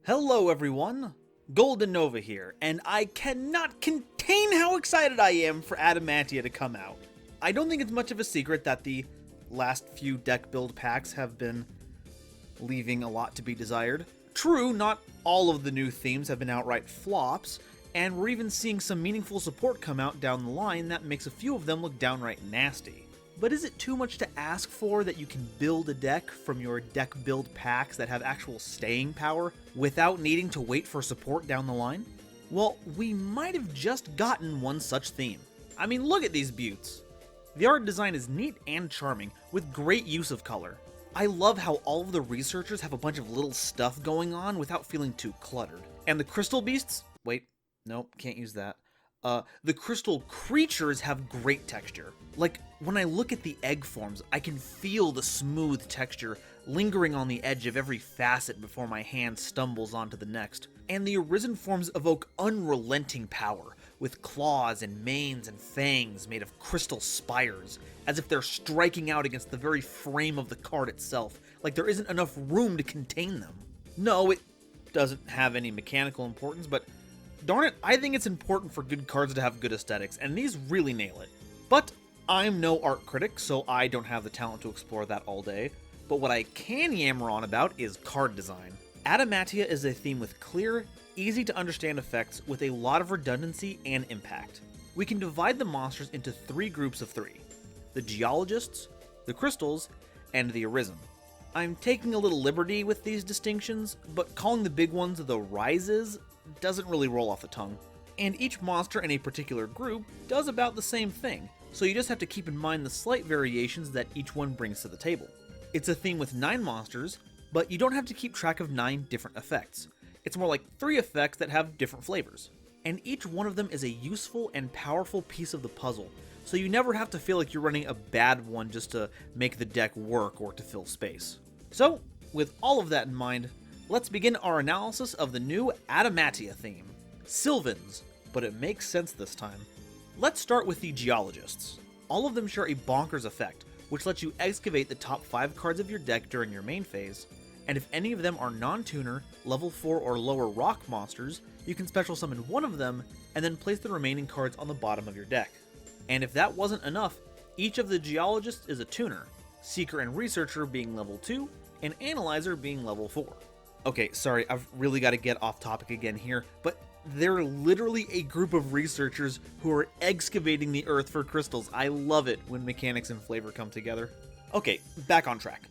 Hello everyone, GoldenNova here, and I cannot contain how excited I am for Adamatia to come out. I don't think it's much of a secret that the last few deck build packs have been leaving a lot to be desired. True, not all of the new themes have been outright flops, and we're even seeing some meaningful support come out down the line that makes a few of them look downright nasty. But is it too much to ask for that you can build a deck from your deck build packs that have actual staying power without needing to wait for support down the line? Well, we might have just gotten one such theme. I mean, look at these beauts. The art design is neat and charming, with great use of color. I love how all of the researchers have a bunch of little stuff going on without feeling too cluttered. And the crystal beasts? Wait, nope, can't use that. The crystal creatures have great texture. Like, when I look at the egg forms, I can feel the smooth texture lingering on the edge of every facet before my hand stumbles onto the next. And the arisen forms evoke unrelenting power, with claws and manes and fangs made of crystal spires, as if they're striking out against the very frame of the card itself, like there isn't enough room to contain them. No, it doesn't have any mechanical importance, but darn it, I think it's important for good cards to have good aesthetics, and these really nail it. But I'm no art critic, so I don't have the talent to explore that all day. But what I can yammer on about is card design. Adamatia is a theme with clear, easy to understand effects with a lot of redundancy and impact. We can divide the monsters into three groups of three: the geologists, the crystals, and the arisen. I'm taking a little liberty with these distinctions, but calling the big ones the rises doesn't really roll off the tongue. And each monster in a particular group does about the same thing, so you just have to keep in mind the slight variations that each one brings to the table. It's a theme with 9 monsters, but you don't have to keep track of 9 different effects. It's more like 3 effects that have different flavors. And each one of them is a useful and powerful piece of the puzzle, so you never have to feel like you're running a bad one just to make the deck work or to fill space. So, with all of that in mind, let's begin our analysis of the new Adamatia theme. Sylvans, but it makes sense this time. Let's start with the geologists. All of them share a bonkers effect, which lets you excavate the top 5 cards of your deck during your main phase, and if any of them are non-tuner, level 4 or lower rock monsters, you can special summon one of them, and then place the remaining cards on the bottom of your deck. And if that wasn't enough, each of the geologists is a tuner, Seeker and Researcher being level 2, and Analyzer being level 4. Okay, sorry, I've really got to get off topic again here, but they're literally a group of researchers who are excavating the earth for crystals. I love it when mechanics and flavor come together. Okay, back on track.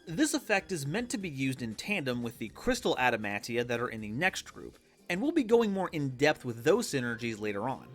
This effect is meant to be used in tandem with the crystal Adamatia that are in the next group, and we'll be going more in depth with those synergies later on.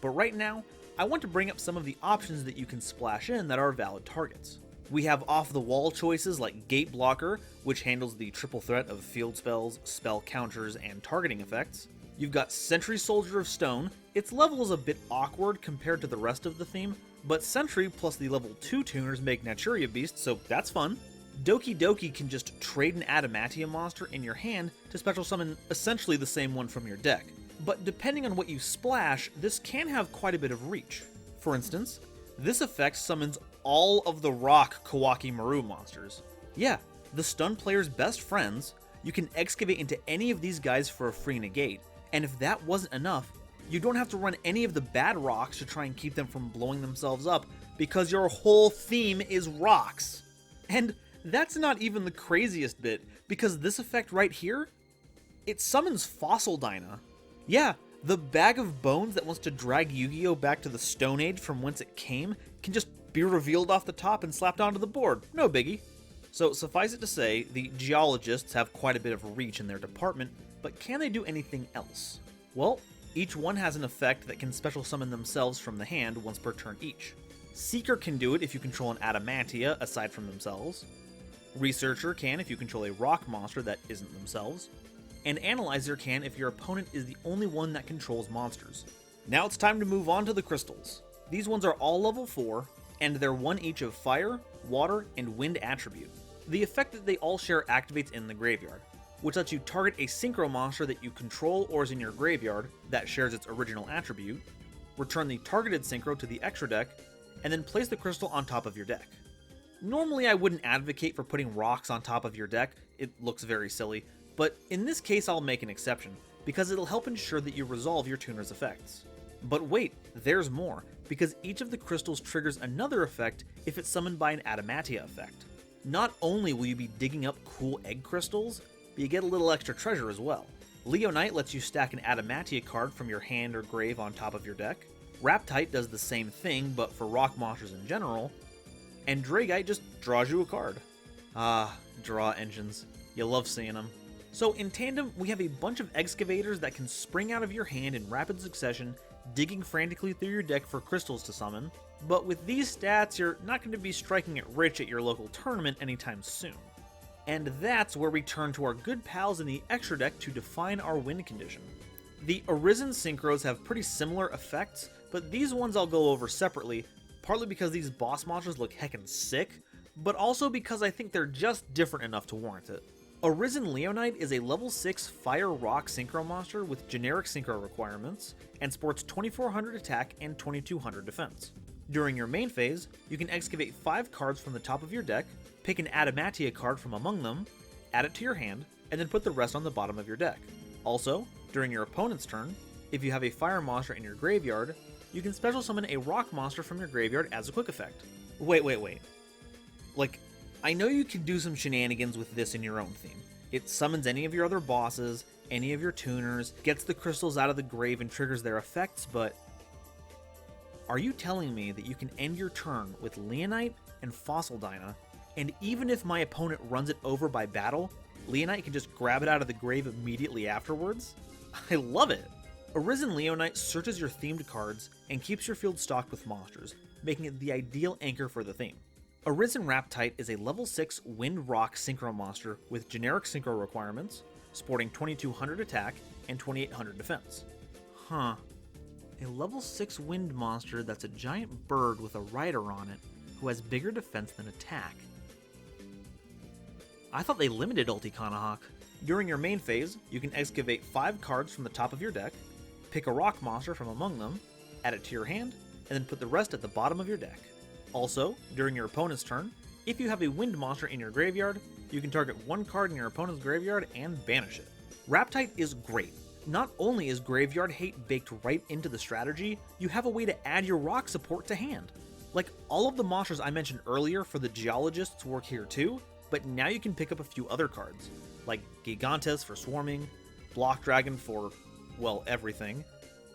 But right now, I want to bring up some of the options that you can splash in that are valid targets. We have off-the-wall choices like Gate Blocker, which handles the triple threat of field spells, spell counters, and targeting effects. You've got Sentry Soldier of Stone. Its level is a bit awkward compared to the rest of the theme, but Sentry plus the level 2 tuners make Naturia Beast, so that's fun. Doki Doki can just trade an Adamatia monster in your hand to special summon essentially the same one from your deck. But depending on what you splash, this can have quite a bit of reach. For instance, this effect summons all of the rock Kawaki Maru monsters. Yeah, the stun player's best friends. You can excavate into any of these guys for a free negate, and if that wasn't enough, you don't have to run any of the bad rocks to try and keep them from blowing themselves up, because your whole theme is rocks. And that's not even the craziest bit, because this effect right here, it summons Fossil Dyna. Yeah, the bag of bones that wants to drag Yu-Gi-Oh back to the Stone Age from whence it came can just be revealed off the top and slapped onto the board. No biggie. So suffice it to say, the geologists have quite a bit of reach in their department, but can they do anything else? Well, each one has an effect that can special summon themselves from the hand once per turn each. Seeker can do it if you control an Adamatia aside from themselves. Researcher can if you control a rock monster that isn't themselves. And Analyzer can if your opponent is the only one that controls monsters. Now it's time to move on to the crystals. These ones are all level 4, and they're one each of fire, water, and wind attribute. The effect that they all share activates in the graveyard, which lets you target a Synchro monster that you control or is in your graveyard that shares its original attribute, return the targeted Synchro to the extra deck, and then place the crystal on top of your deck. Normally I wouldn't advocate for putting rocks on top of your deck, it looks very silly, but in this case I'll make an exception, because it'll help ensure that you resolve your tuner's effects. But wait, there's more, because each of the crystals triggers another effect if it's summoned by an Adamatia effect. Not only will you be digging up cool egg crystals, but you get a little extra treasure as well. Leonite lets you stack an Adamatia card from your hand or grave on top of your deck. Raptite does the same thing, but for rock monsters in general. And Dragite just draws you a card. Ah, draw engines. You love seeing them. So in tandem, we have a bunch of excavators that can spring out of your hand in rapid succession, digging frantically through your deck for crystals to summon. But with these stats, you're not going to be striking it rich at your local tournament anytime soon. And that's where we turn to our good pals in the extra deck to define our win condition. The Arisen Synchros have pretty similar effects, but these ones I'll go over separately, partly because these boss monsters look heckin' sick, but also because I think they're just different enough to warrant it. Arisen Leonite is a level 6 Fire Rock Synchro monster with generic Synchro requirements, and sports 2400 attack and 2200 defense. During your main phase, you can excavate 5 cards from the top of your deck, pick an Adamatia card from among them, add it to your hand, and then put the rest on the bottom of your deck. Also, during your opponent's turn, if you have a fire monster in your graveyard, you can special summon a rock monster from your graveyard as a quick effect. Wait. Like, I know you can do some shenanigans with this in your own theme. It summons any of your other bosses, any of your tuners, gets the crystals out of the grave and triggers their effects, but are you telling me that you can end your turn with Leonite and Fossil Dyna, and even if my opponent runs it over by battle, Leonite can just grab it out of the grave immediately afterwards? I love it! Arisen Leonite searches your themed cards and keeps your field stocked with monsters, making it the ideal anchor for the theme. Arisen Raptite is a level 6 Wind Rock Synchro monster with generic Synchro requirements, sporting 2200 attack and 2800 defense. Huh. A level 6 wind monster that's a giant bird with a rider on it who has bigger defense than attack. I thought they limited Ulti Kanahawk. During your main phase, you can excavate 5 cards from the top of your deck, pick a rock monster from among them, add it to your hand, and then put the rest at the bottom of your deck. Also, during your opponent's turn, if you have a wind monster in your graveyard, you can target 1 card in your opponent's graveyard and banish it. Raptite is great. Not only is Graveyard Hate baked right into the strategy, you have a way to add your rock support to hand. Like, all of the monsters I mentioned earlier for the Geologists work here too, but now you can pick up a few other cards, like Gigantes for swarming, Block Dragon for, well, everything,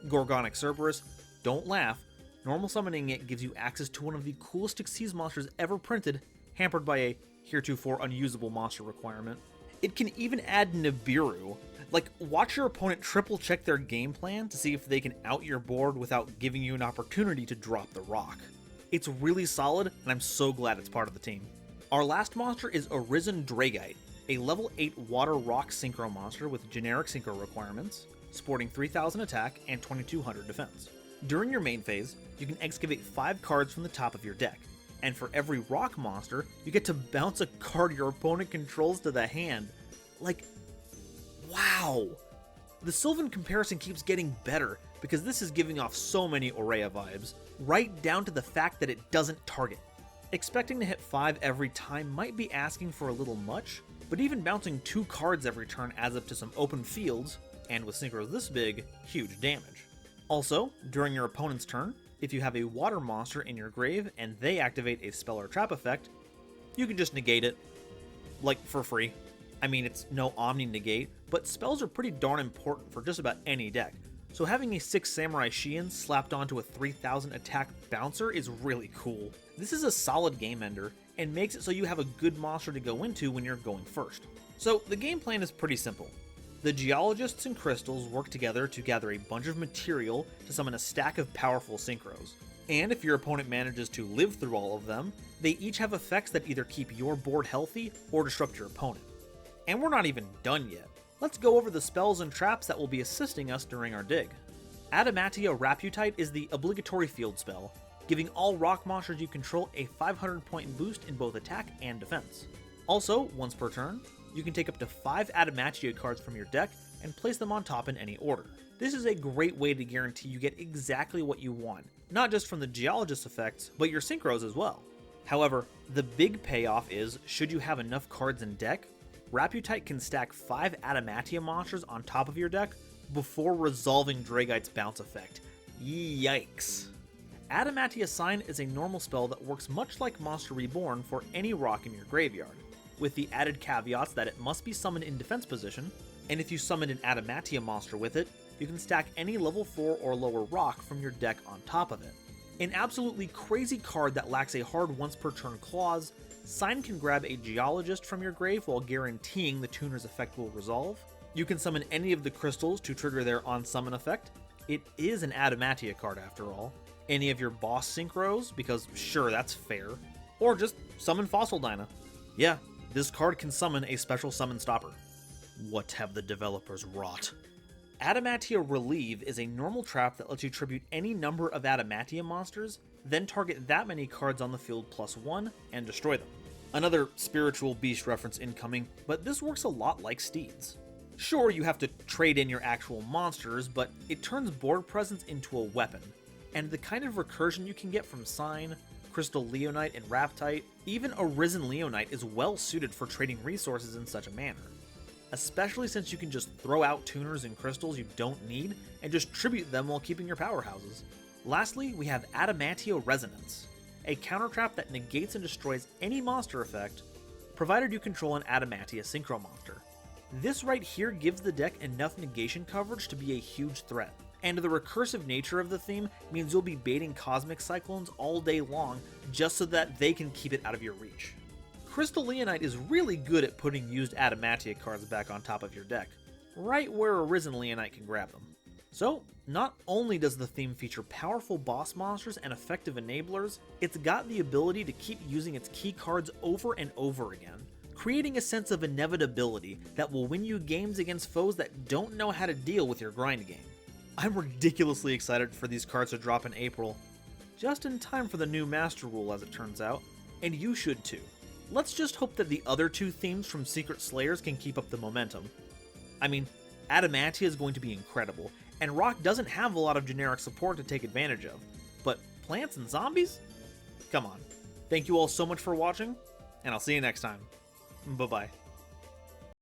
Gorgonic Cerberus. Don't laugh, normal summoning it gives you access to one of the coolest Xyz monsters ever printed, hampered by a heretofore unusable monster requirement. It can even add Nibiru. Like, watch your opponent triple check their game plan to see if they can out your board without giving you an opportunity to drop the rock. It's really solid, and I'm so glad it's part of the team. Our last monster is Arisen Dragite, a level 8 Water Rock Synchro monster with generic Synchro requirements, sporting 3000 attack and 2200 defense. During your main phase, you can excavate 5 cards from the top of your deck, and for every rock monster, you get to bounce a card your opponent controls to the hand. Like, wow! The Sylvan comparison keeps getting better, because this is giving off so many Aurea vibes, right down to the fact that it doesn't target. Expecting to hit 5 every time might be asking for a little much, but even bouncing 2 cards every turn adds up to some open fields, and with synchros this big, huge damage. Also, during your opponent's turn, if you have a water monster in your grave and they activate a spell or trap effect, you can just negate it, like for free. I mean, it's no Omni negate, but spells are pretty darn important for just about any deck, so having a 6 Samurai Shian slapped onto a 3000 attack bouncer is really cool. This is a solid game ender, and makes it so you have a good monster to go into when you're going first. So the game plan is pretty simple. The Geologists and Crystals work together to gather a bunch of material to summon a stack of powerful synchros. And if your opponent manages to live through all of them, they each have effects that either keep your board healthy or disrupt your opponent. And we're not even done yet. Let's go over the spells and traps that will be assisting us during our dig. Adamatia Raputite is the obligatory field spell, giving all rock monsters you control a 500 point boost in both attack and defense. Also, once per turn, you can take up to 5 Adamatia cards from your deck and place them on top in any order. This is a great way to guarantee you get exactly what you want, not just from the Geologist effects, but your synchros as well. However, the big payoff is, should you have enough cards in deck, Raputite can stack 5 Adamatia monsters on top of your deck before resolving Dragoite's bounce effect. Yikes. Adamatia Sign is a normal spell that works much like Monster Reborn for any rock in your graveyard, with the added caveats that it must be summoned in defense position, and if you summon an Adamatia monster with it, you can stack any level 4 or lower rock from your deck on top of it. An absolutely crazy card that lacks a hard once per turn clause, Sign can grab a Geologist from your grave while guaranteeing the tuner's effect will resolve. You can summon any of the crystals to trigger their on-summon effect. It is an Adamatia card after all. Any of your boss synchros, because sure, that's fair. Or just summon Fossil Dyna. Yeah, this card can summon a special summon stopper. What have the developers wrought? Adamatia Relieve is a normal trap that lets you tribute any number of Adamatia monsters, then target that many cards on the field +1 and destroy them. Another spiritual beast reference incoming, but this works a lot like Steeds. Sure, you have to trade in your actual monsters, but it turns board presence into a weapon, and the kind of recursion you can get from Sign, Crystal Leonite, and Raptite, even Arisen Leonite is well suited for trading resources in such a manner. Especially since you can just throw out tuners and crystals you don't need and just tribute them while keeping your powerhouses. Lastly, we have Adamantia Resonance, a counter trap that negates and destroys any monster effect, provided you control an Adamantia Synchro monster. This right here gives the deck enough negation coverage to be a huge threat, and the recursive nature of the theme means you'll be baiting Cosmic Cyclones all day long just so that they can keep it out of your reach. Crystal Leonite is really good at putting used Adamatia cards back on top of your deck, right where Arisen Leonite can grab them. So, not only does the theme feature powerful boss monsters and effective enablers, it's got the ability to keep using its key cards over and over again, creating a sense of inevitability that will win you games against foes that don't know how to deal with your grind game. I'm ridiculously excited for these cards to drop in April, just in time for the new Master Rule as it turns out, and you should too. Let's just hope that the other 2 themes from Secret Slayers can keep up the momentum. I mean, Adamantia is going to be incredible, and Rock doesn't have a lot of generic support to take advantage of, but plants and zombies? Come on. Thank you all so much for watching, and I'll see you next time. Bye-bye.